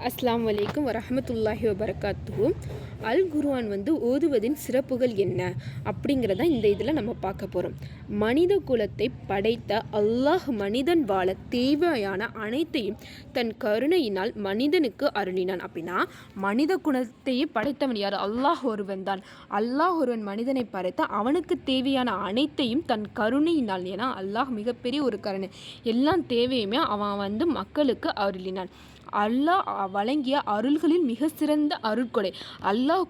அஸ்ஸலாமு அலைக்கும் வரஹ்மத்துல்லாஹி வபரகாத்துஹு. அல் குர்ஆன் ஓதுவதின் சிறப்புகள் என்ன அப்படிங்கிறத இந்த இதில் நம்ம பார்க்க போகிறோம். மனித குலத்தை படைத்த அல்லாஹ் மனிதன் வாழ தேவையான அனைத்தையும் தன் கருணையினால் மனிதனுக்கு அருளினான். அப்படின்னா மனித குலத்தையே படைத்தவன் யார்? அல்லாஹ் ஒருவன் தான். அல்லாஹ் ஒருவன் மனிதனை படைத்த அவனுக்கு தேவையான அனைத்தையும் தன் கருணையினால், ஏன்னா அல்லாஹ் மிகப்பெரிய ஒரு கருணை, எல்லாம் தேவையுமே அவன் மக்களுக்கு அருளினான். அல்லாஹ் வழங்கிய அருள்களில் மிக சிறந்த அருட்கொடை அல்லாஹ்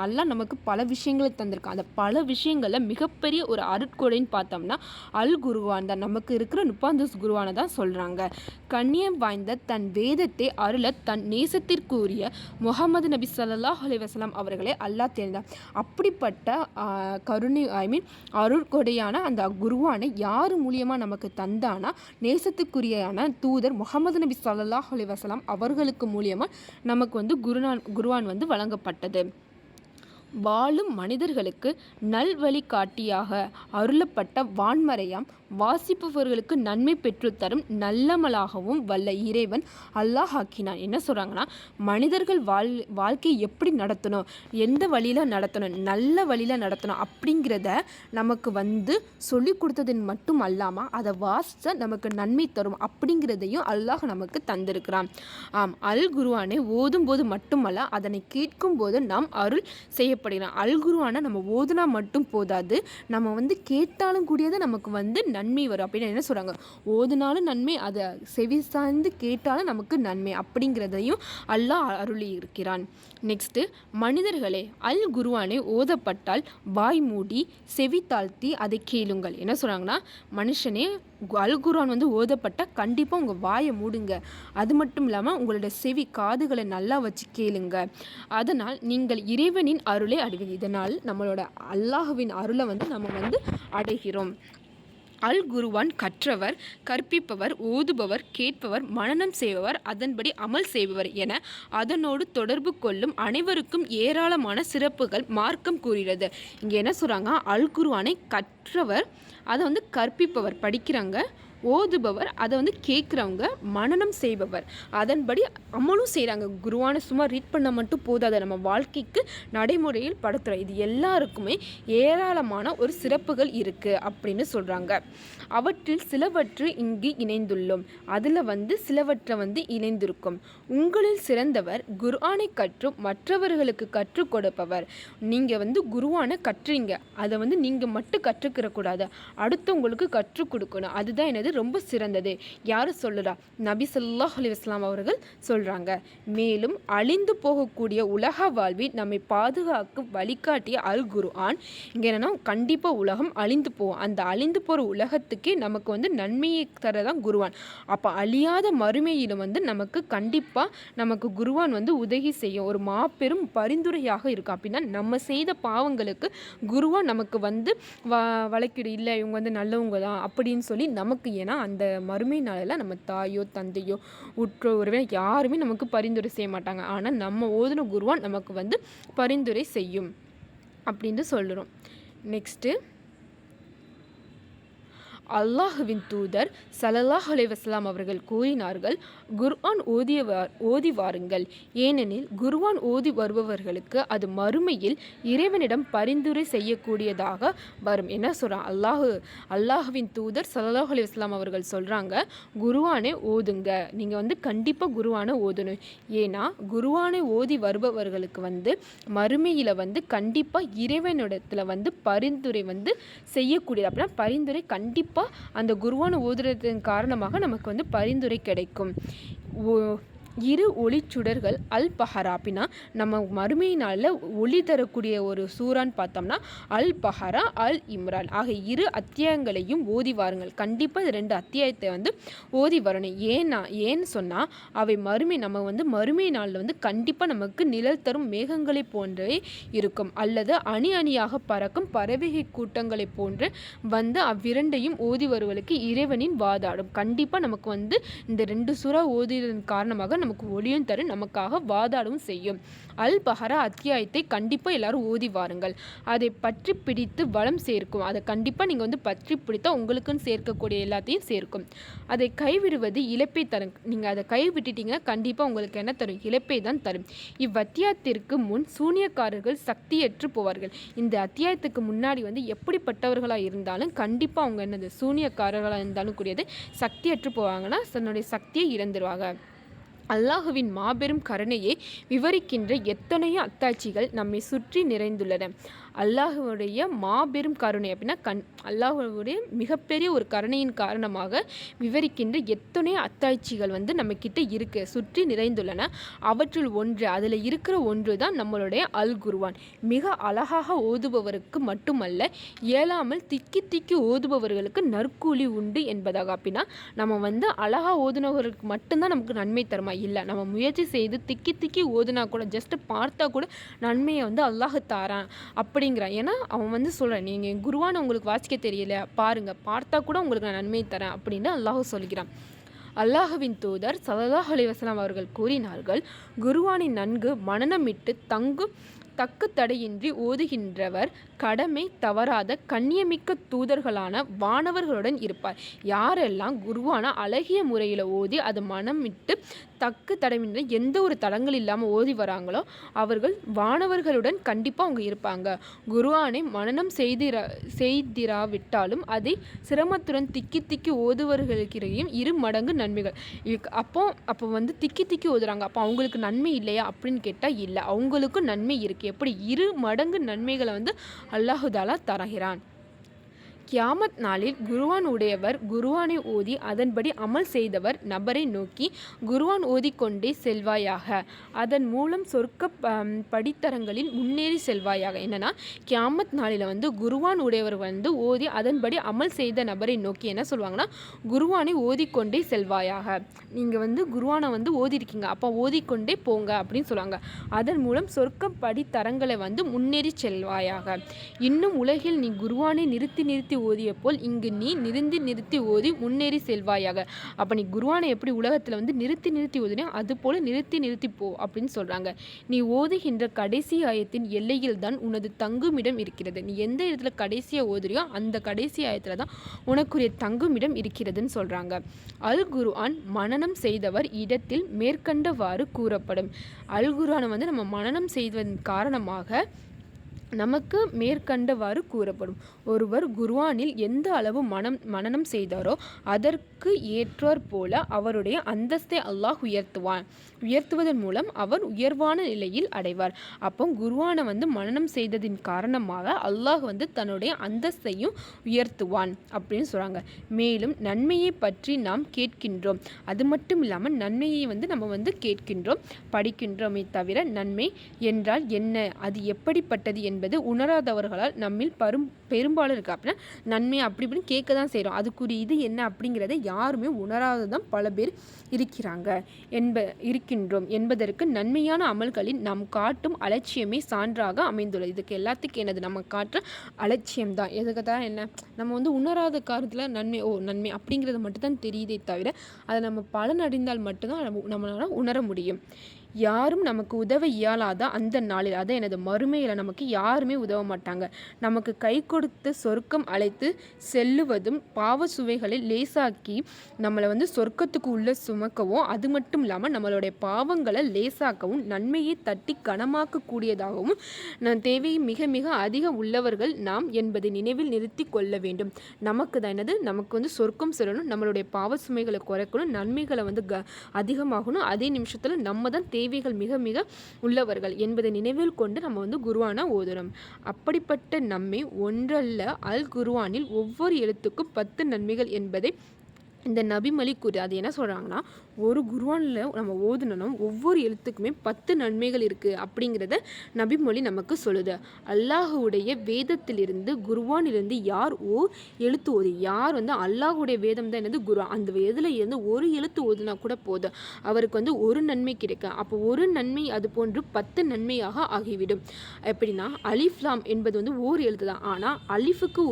அல்லாஹ் நமக்கு பல விஷயங்களை தந்திருக்கான். அந்த பல விஷயங்களில் மிகப்பெரிய ஒரு அருட்கொடைன்னு பார்த்தோம்னா அல் குர்ஆன் தான். நமக்கு இருக்கிற 30 குர்ஆனை தான் சொல்கிறாங்க. கண்ணியம் வாய்ந்த தன் வேதத்தை அருள தன் நேசத்திற்குரிய முஹம்மது நபி ஸல்லல்லாஹு அலைஹி வஸல்லம் அவர்களை அல்லாஹ் தேர்ந்தார். அப்படிப்பட்ட கருணை அருட்கொடையான அந்த குர்ஆனை யார் மூலியமாக நமக்கு தந்தானா, நேசத்துக்குரியான தூதர் முஹம்மது நபி ஸல்லல்லாஹு அலைஹி வஸல்லம் அவர்களுக்கு மூலியமாக நமக்கு குர்ஆன் வழங்கப்பட்டது. வாழும் மனிதர்களுக்கு நல்வழிகாட்டியாக அருளப்பட்ட வான்மறையாம் வாசிப்பவர்களுக்கு நன்மை பெற்றுத்தரும் நல்லமலாகவும் வல்ல இறைவன் அல்லாஹ் ஆக்கினான். என்ன சொல்கிறாங்கன்னா, மனிதர்கள் வாழ்க்கையை எப்படி நடத்தணும், எந்த வழியில் நடத்தணும், நல்ல வழியில் நடத்தணும் அப்படிங்கிறத நமக்கு சொல்லி கொடுத்ததின் மட்டும் அல்லாமல் அதை வாசித்த நமக்கு நன்மை தரும் அப்படிங்கிறதையும் அல்லாஹ் நமக்கு தந்திருக்கிறான். ஆம், அல் குர்ஆனை ஓதும் போது மட்டுமல்ல, அதனை கேட்கும் போது நாம் அருள் செய்யப்படுகிறோம். அல் குர்ஆனை நம்ம ஓதுனா மட்டும் போதாது, நம்ம கேட்டாலும் கூடியது நமக்கு நன்மை வரும். அப்படின்னு என்ன சொல்கிறாங்க, ஓதுனாலும் நன்மை, அதை செவி சாய்ந்து கேட்டாலும் நமக்கு நன்மை அப்படிங்கிறதையும் அல்லாஹ் அருளி இருக்கிறான். நெக்ஸ்ட்டு, மனிதர்களே அல் குர்ஆனை ஓதப்பட்டால் வாய் மூடி செவி தாழ்த்தி அதை கேளுங்கள். என்ன சொல்கிறாங்கன்னா, மனுஷனே அல் குர்ஆன் ஓதப்பட்டால் கண்டிப்பாக உங்கள் வாயை மூடுங்க. அது மட்டும் இல்லாமல் உங்களோட செவி காதுகளை நல்லா வச்சு கேளுங்க. அதனால் நீங்கள் இறைவனின் அருளை அடைவீங்க. இதனால் நம்மளோட அல்லாஹ்வின் அருளை நம்ம அடைகிறோம். அல் குர்ஆன் கற்றவர், கற்பிப்பவர், ஓதுபவர், கேட்பவர், மனனம் செய்பவர், அதன்படி அமல் செய்பவர் என அதனோடு தொடர்பு கொள்ளும் அனைவருக்கும் ஏராளமான சிறப்புகள் மார்க்கம் கூறுகிறது. இங்கே என்ன சொல்கிறாங்க, அல் குர்ஆனை கற்றவர், அதை கற்பிப்பவர், படிக்கிறாங்க, ஓதுபவர், அதை கேட்குறவங்க, மனனம் செய்பவர், அதன்படி அமலும் செய்கிறாங்க. குர்ஆனை சும்மா ரீட் பண்ண மட்டும் போதாது, நம்ம வாழ்க்கைக்கு நடைமுறையில் படுத்துகிறோம். இது எல்லாருக்குமே ஏராளமான ஒரு சிறப்புகள் இருக்குது அப்படின்னு சொல்கிறாங்க. அவற்றில் சிலவற்று இங்கு இணைந்துள்ளோம். அதில் சிலவற்றை இணைந்திருக்கும். உங்களில் சிறந்தவர் குர்ஆனை கற்றும் மற்றவர்களுக்கு கற்றுக் கொடுப்பவர். நீங்கள் குர்ஆனை கற்றுறீங்க, அதை நீங்கள் மட்டும் கற்றுக்கிறக்கூடாது, அடுத்தவங்களுக்கு கற்றுக் கொடுக்கணும். அதுதான் என்னது ரொம்ப சிறந்தது. யார் சொல்லுறா? நபி ஸல்லல்லாஹு அலைஹி வஸல்லம் அவர்கள் சொல்கிறாங்க. மேலும் அழிந்து போகக்கூடிய உலக வாழ்வில் நம்மை பாதுகாக்கும் வழிகாட்டிய அல் குர்ஆன். இங்கே என்னன்னா, கண்டிப்பாக உலகம் அழிந்து போகும். அந்த அழிந்து போகிற உலகத்துக்கே நமக்கு நன்மையை தரதான் குர்ஆன். அப்போ அழியாத மறுமையிலும் நமக்கு கண்டிப்பாக நமக்கு குர்ஆன் உதவி செய்யும், ஒரு மாபெரும் பரிந்துரையாக இருக்கும். அப்படின்னா நம்ம செய்த பாவங்களுக்கு குர்ஆன் நமக்கு வழக்கிடு, இல்லை இவங்க நல்லவங்க தான் அப்படின்னு சொல்லி நமக்கு, ஏன்னா அந்த மறுமை நாளில் நம்ம தாயோ தந்தையோ உற்றோர் உறவினர் யாருமே நமக்கு பரிந்துரை செய்ய மாட்டாங்க. ஆனால் நம்ம ஓதுன குர்ஆன் நமக்கு பரிந்துரை செய்யும் அப்படின்னு சொல்கிறோம். நெக்ஸ்ட்டு, அல்லாஹுவின் தூதர் ஸல்லல்லாஹு அலைஹி வஸல்லம் அவர்கள் கூறினார்கள், குர்ஆன் ஓதி வாருங்கள், ஏனெனில் குர்ஆன் ஓதி வருபவர்களுக்கு அது மறுமையில் இறைவனிடம் பரிந்துரை செய்யக்கூடியதாக வரும். என்ன சொல்கிறான் அல்லாஹுவின் தூதர் ஸல்லல்லாஹு அலைஹி வஸல்லம் அவர்கள் சொல்கிறாங்க, குர்ஆனை ஓதுங்க, நீங்கள் கண்டிப்பாக குர்ஆனை ஓதணும். ஏன்னா குர்ஆனை ஓதி வருபவர்களுக்கு மறுமையில் கண்டிப்பாக இறைவனிடத்தில் பரிந்துரை செய்யக்கூடியது. அப்படின்னா பரிந்துரை கண்டிப்பாக அந்த குர்ஆனை ஓதுறதன் காரணமாக நமக்கு பரிந்துரை கிடைக்கும். இரு ஒளிச்சுடர்கள் அல் பஹரா. அப்படின்னா நம்ம மறுமை நாளில் ஒளி தரக்கூடிய ஒரு சூறான்னு பார்த்தோம்னா அல் பஹரா, அல் இம்ரான் ஆக இரு அத்தியாயங்களையும் ஓதி வாருங்கள். கண்டிப்பாக இது 2 அத்தியாயத்தை ஓதி வரணும். ஏன்னு சொன்னால் அவை நம்ம மறுமை நாளில் கண்டிப்பாக நமக்கு நிழல் தரும் மேகங்களை போன்றே இருக்கும், அல்லது அணி அணியாக பறக்கும் பறவை கூட்டங்களை போன்று அவ்விரண்டையும் ஓதி வருவதற்கு இறைவனின் வாதாடும். கண்டிப்பாக நமக்கு இந்த 2 சூறா ஓதியதன் காரணமாக நமக்கு ஒளியும் தரும், நமக்காக வாதாடவும் செய்யும். அல் பஹரா அத்தியாயத்தை கண்டிப்பாக எல்லாரும் ஓதி வாருங்கள். அதை பற்றி பிடித்து வளம் சேர்க்கும். அதை கண்டிப்பாக நீங்கள் வந்து பற்றி பிடித்தா உங்களுக்குன்னு சேர்க்கக்கூடிய எல்லாத்தையும் சேர்க்கும். அதை கைவிடுவது இழப்பை தரும். நீங்கள் அதை கைவிட்டுட்டீங்கன்னா கண்டிப்பாக உங்களுக்கு என்ன தரும்? இழப்பை தான் தரும். இவ்வத்தியாயத்திற்கு முன் சூனியக்காரர்கள் சக்தியற்று போவார்கள். இந்த அத்தியாயத்துக்கு முன்னாடி வந்து எப்படிப்பட்டவர்களாக இருந்தாலும் கண்டிப்பாக அவங்க என்னது சூனியக்காரர்களாக இருந்தாலும் கூடியது சக்தியற்று போவாங்கன்னா தன்னுடைய சக்தியை இழந்துருவாங்க. அல்லாஹுவின் மாபெரும் கருணையை விவரிக்கின்ற எத்தனையோ அத்தாட்சிகள் நம்மை சுற்றி நிறைந்துள்ளன. அல்லாஹுடைய மாபெரும் கருணை அப்படின்னா அல்லாஹுடைய மிகப்பெரிய ஒரு கருணையின் காரணமாக விவரிக்கின்ற எத்தனையோ அத்தாட்சிகள் வந்து நம்மக்கிட்ட இருக்கு, சுற்றி நிறைந்துள்ளன. அவற்றுள் ஒன்று, அதில் இருக்கிற ஒன்று தான் நம்மளுடைய அல் குர்ஆன். மிக அழகாக ஓதுபவருக்கு மட்டுமல்ல, இயலாமல் திக்கி திக்கி ஓதுபவர்களுக்கு நற்கூலி உண்டு என்பதாக. அப்படின்னா நம்ம வந்து அழகாக ஓதுனவர்களுக்கு மட்டும்தான் நமக்கு நன்மை தருமா? இல்லை, நம்ம முயற்சி செய்து திக்கி திக்கி ஓதுனா கூட, ஜஸ்ட் பார்த்தா கூட நன்மையை வந்து அல்லாஹ் தாரான் அப்படிங்கிறான். ஏன்னா அவன் வந்து சொல்கிறான், நீங்கள் குர்ஆனை உங்களுக்கு வாசிக்க தெரியல, பாருங்கள், பார்த்தா கூட உங்களுக்கு நான் நன்மை தரேன் அப்படின்னு அல்லாஹ் சொல்கிறான். அல்லாஹுவின் தூதர் ஸல்லல்லாஹு அலைஹி வஸல்லம் அவர்கள் கூறினார்கள், குர்ஆனை நன்கு மனனமிட்டு தக்கு தடையின்றி ஓதுகின்றவர் கடமை தவறாத கண்ணியமிக்க தூதர்களான வானவர்களுடன் இருப்பார். யாரெல்லாம் குர்ஆனை அழகிய முறையில் ஓதி அதை மனமிட்டு தக்கு தடையின்றி எந்த ஒரு தடங்கள் இல்லாமல் ஓதி வராங்களோ அவர்கள் வானவர்களுடன் கண்டிப்பாக அவங்க இருப்பாங்க. குர்ஆனை மனனம் செய்திராவிட்டாலும் அதை சிரமத்துடன் திக்கி திக்கி ஓதுவர்களுக்கிடையும் 2 மடங்கு நன்மைகள். அப்போ வந்து திக்கி திக்கி ஓதுறாங்க, அப்போ அவங்களுக்கு நன்மை இல்லையா அப்படின்னு கேட்டால் இல்லை, அவங்களுக்கும் நன்மை இருக்குது. எப்படி 2 மடங்கு நன்மைகளை வந்து அல்லாஹு தஆலா தருகிறான். கியாமத் நாளில் குர்ஆன் உடையவர் குர்ஆனை ஓதி அதன்படி அமல் செய்தவர் நபரை நோக்கி, குர்ஆன் ஓதிக்கொண்டே செல்வாயாக, அதன் மூலம் சொர்க்க படித்தரங்களில் முன்னேறி செல்வாயாக. என்னன்னா கியாமத் நாளில் வந்து குர்ஆன் உடையவர் வந்து ஓதி அதன்படி அமல் செய்த நபரை நோக்கி என்ன சொல்லுவாங்கன்னா, குர்ஆனை ஓதிக்கொண்டே செல்வாயாக. நீங்கள் வந்து குர்ஆனை வந்து ஓதிருக்கீங்க, அப்போ ஓதிக்கொண்டே போங்க அப்படின்னு சொல்லுவாங்க. அதன் மூலம் சொர்க்க படித்தரங்களை வந்து முன்னேறி செல்வாயாக. இன்னும் உலகில் நீ குர்ஆனை நிறுத்தி ஓதிய போல் இங்கு நீ நிறுத்தி ஓதி முன்னேறி செல்வாயாக. அப்போ நீ குர்ஆனை எப்படி உலகத்தில் வந்து நிறுத்தி ஓதினே அது போல் நிறுத்தி போ அப்படின்னு சொல்கிறாங்க. நீ ஓதுகின்ற கடைசி ஆயத்தின் எல்லையில் தான் உனது தங்குமிடம் இருக்கிறது. நீ எந்த இடத்துல கடைசியாக ஓதுறியோ அந்த கடைசி ஆயத்தில் தான் உனக்குரிய தங்குமிடம் இருக்கிறதுன்னு சொல்கிறாங்க. அல் குர்ஆன் மனனம் செய்தவர் இடத்தில் மேற்கண்டவாறு கூறப்படும். அல் குர்ஆனை வந்து நம்ம மனனம் செய்வதன் காரணமாக நமக்கு மேற்கண்டவாறு கூறப்படும். ஒருவர் குர்ஆனில் எந்த அளவு மனனம் செய்தாரோ அதற்கு ஏற்றாற் போல அவருடைய அந்தஸ்தை அல்லாஹ் உயர்த்துவதன் மூலம் அவர் உயர்வான நிலையில் அடைவார். அப்போ குர்ஆனை வந்து மனனம் செய்ததின் காரணமாக அல்லாஹ் வந்து தன்னுடைய அந்தஸ்தையும் உயர்த்துவான் அப்படின்னு சொல்கிறாங்க. மேலும் நன்மையை பற்றி நாம் கேட்கின்றோம், அது மட்டும் இல்லாமல் நன்மையை வந்து நம்ம வந்து கேட்கின்றோம், படிக்கின்றோமே தவிர நன்மை என்றால் என்ன, அது எப்படிப்பட்டது என்பது உணராதவர்களால் நம்மில் பெரும்பாலும் இருக்கு. அப்படின்னா நன்மை அப்படி இப்படின்னு கேட்க தான் செய்கிறோம், அதுக்குரிய இது என்ன அப்படிங்கிறத யாருமே உணராததான் பல பேர் இருக்கின்றோம் என்பதற்கு நன்மையான அமல்களில் நாம் காட்டும் அலட்சியமே சான்றாக அமைந்துள்ளது. இதுக்கு எல்லாத்துக்கும் என்னது, நம்ம காட்டுற அலட்சியம்தான். எதுக்கு தான் என்ன, நம்ம வந்து உணராத காரணத்தில் நன்மை அப்படிங்கிறது மட்டும்தான் தெரியுதே தவிர அதை நம்ம பலனடைந்தால் மட்டும்தான் நம்மளால் உணர முடியும். யாரும் நமக்கு உதவ இயலாத அந்த நாளில், அதை எனது மறுமையில் நமக்கு யாருமே உதவ மாட்டாங்க. நமக்கு கை கொடுத்து சொர்க்கம் அழைத்து செல்லுவதும் பாவ சுவைகளை லேசாக்கி நம்மளை வந்து சொர்க்கத்துக்கு உள்ள சுமக்கவும், அது மட்டும் இல்லாமல் நம்மளுடைய பாவங்களை லேசாக்கவும் நன்மையை தட்டி கனமாக்கக்கூடியதாகவும் தேவை மிக மிக அதிகம் உள்ளவர்கள் நாம் என்பதை நினைவில் நிறுத்தி கொள்ள வேண்டும். நமக்கு தான் என்னது, நமக்கு வந்து சொர்க்கம் செல்லணும், நம்மளுடைய பாவ சுமைகளை குறைக்கணும், நன்மைகளை வந்து அதிகமாகணும், அதே நிமிஷத்தில் நம்ம தான் தேவைகள் மிக மிக உள்ளவர்கள் என்பதை நினைவில் கொண்டு நம்ம வந்து குர்ஆனை ஓதணும். அப்படிப்பட்ட நம்மை ஒன்றல்ல, அல் குர்ஆனில் ஒவ்வொரு எழுத்துக்கும் 10 நன்மைகள் என்பதை இந்த நபிமொழி கூறு. அது என்ன சொல்கிறாங்கன்னா, ஒரு குர்ஆனில் நம்ம ஓதுனோம் ஒவ்வொரு எழுத்துக்குமே 10 நன்மைகள் இருக்குது அப்படிங்கிறத நபிமொழி நமக்கு சொல்லுது. அல்லாஹுடைய வேதத்திலிருந்து குர்ஆனிலிருந்து யார் எழுத்து ஓதி, யார் வந்து அல்லாஹுடைய வேதம் தான் என்னது குர்ஆன், அந்த வேதில் இருந்து ஒரு எழுத்து ஓதுனா கூட போதும், அவருக்கு வந்து ஒரு நன்மை கிடைக்கும். அப்போ ஒரு நன்மை அது போன்று 10 நன்மையாக ஆகிவிடும். எப்படின்னா அலிஃப் லாம் என்பது வந்து ஒரு எழுத்து தான், ஆனால் அலிஃபுக்கு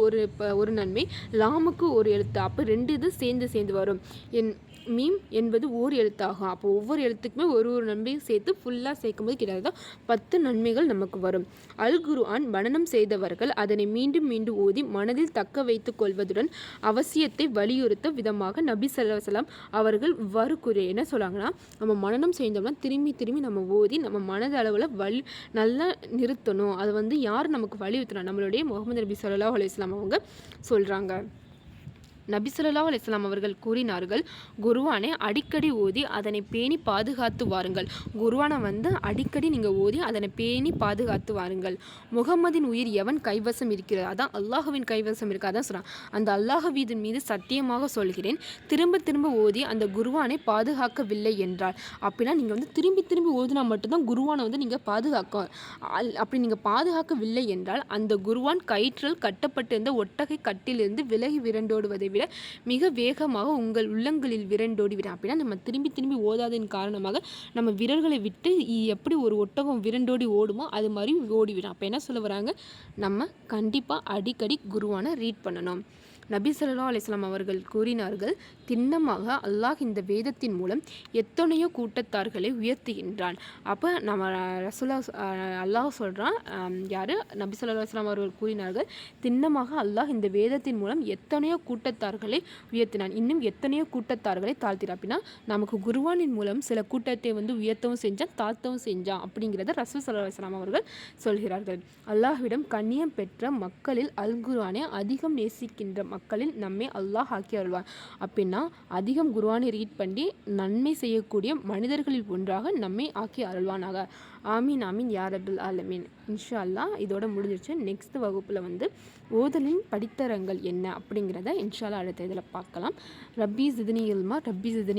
ஒரு நன்மை, லாமுக்கு ஒரு எழுத்து, அப்போ 2 இது சேர்ந்து வரும். மீம் என்பது ஓர் எழுத்தாகும். அப்போ ஒவ்வொரு எழுத்துக்குமே ஒரு நன்மையும் சேர்த்து ஃபுல்லாக சேர்க்கும்போது கிட்டத்தட்ட 10 நன்மைகள் நமக்கு வரும். அல் குர்ஆன் மனனம் செய்தவர்கள் அதனை மீண்டும் மீண்டும் ஓதி மனதில் தக்க வைத்துக் கொள்வதுடன் அவசியத்தை வலியுறுத்த விதமாக நபி ஸல்லல்லாஹு அலைஹி வஸல்லம் அவர்கள் இவ்வாறு கூறிய என்ன சொல்கிறாங்கன்னா, நம்ம மனனம் செஞ்சோம்னா திரும்பி திரும்பி நம்ம ஓதி நம்ம மனதளவில் நல்லா நிறுத்தணும். அது யார் நமக்கு வலியுறுத்தணும்? நம்மளுடைய முகமது நபி ஸல்லல்லாஹு அலைஹி வஸல்லம் அவங்க சொல்கிறாங்க. நபி ஸல்லல்லாஹு அலைஹி வஸல்லம் அவர்கள் கூறினார்கள், குர்ஆனை அடிக்கடி ஓதி அதனை பேணி பாதுகாத்து வாருங்கள். குர்ஆனை அடிக்கடி நீங்கள் ஓதி அதனை பேணி பாதுகாத்து வாருங்கள். முகம்மதின் உயிர் எவன் கைவசம் இருக்கிறது, அதான் அல்லாஹுவின் கைவசம் இருக்கு. அதான் சொல்கிறான், அந்த அல்லாஹுவின் மீது சத்தியமாக சொல்கிறேன், திரும்ப திரும்ப ஓதி அந்த குர்ஆனை பாதுகாக்கவில்லை என்றால், அப்படின்னா நீங்கள் திரும்பி திரும்பி ஓதினா மட்டும்தான் குர்ஆனை நீங்கள் பாதுகாக்க. அப்படி நீங்கள் பாதுகாக்கவில்லை என்றால் அந்த குர்ஆன் கயிற்றில் கட்டப்பட்டிருந்த ஒட்டகை கட்டிலிருந்து விலகி விரண்டோடுவதை விட மிக வேகமாக உங்கள் உள்ளங்களில் விரண்டோடிவிடும். அப்படின்னா நம்ம திரும்பி திரும்பி ஓதாததின் காரணமாக நம்ம விரல்களை விட்டு எப்படி ஒரு ஒட்டகம் விரண்டோடி ஓடுமோ அது மாதிரி ஓடிவிடும். அப்போ என்ன சொல்ல வராங்க, நம்ம கண்டிப்பாக அடிக்கடி குர்ஆனை ரீட் பண்ணணும். நபி ஸல்லல்லாஹு அலைஹி வஸல்லம் அவர்கள் கூறினார்கள், திண்ணமாக அல்லாஹ் இந்த வேதத்தின் மூலம் எத்தனையோ கூட்டத்தார்களை உயர்த்துகின்றான். அப்போ நம்ம அல்லாஹ் சொல்கிறான், யார் நபி ஸல்லல்லாஹு அலைஹி வஸல்லம் அவர்கள் கூறினார்கள், திண்ணமாக அல்லாஹ் இந்த வேதத்தின் மூலம் எத்தனையோ கூட்டத்தார்களை உயர்த்தினான், இன்னும் எத்தனையோ கூட்டத்தார்களை தாழ்த்தினான். அப்படின்னா நமக்கு குர்ஆனின் மூலம் சில கூட்டத்தை உயர்த்தவும் செஞ்சான், தாழ்த்தவும் செஞ்சான் அப்படிங்கிறத ரசூல் ஸல்லல்லாஹு அலைஹி வஸல்லம் அவர்கள் சொல்கிறார்கள். அல்லாஹ்விடம் கண்ணியம் பெற்ற மக்களில் அல் குர்ஆனை அதிகம் நேசிக்கின்ற மக்களில் நம்மை அல்லாஹ் ஆக்கி அருள்வான். அப்படின்னா அதிகம் குர்ஆனை ரீட் பண்ணி நன்மை செய்யக்கூடிய மனிதர்களில் ஒன்றாக நம்மை ஆக்கி அருள்வானாக. ஆமீன் ஆமீன் யா ரப்பல் ஆலமீன். இன்ஷா அல்லாஹ் இதோட முடிஞ்சிருச்சு. நெக்ஸ்ட் வகுப்பில் ஓதலின் படித்தரங்கள் என்ன அப்படிங்கிறத இன்ஷா அல்லாஹ் அடுத்த இதில் பார்க்கலாம். ரப்பி ஜித்னி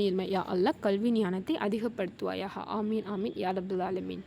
இல்மா யா அல்லாஹ் கல்வி ஞானத்தை அதிகப்படுத்துவாயாக. ஆமீன் ஆமீன் யா ரப்பல் ஆலமீன்.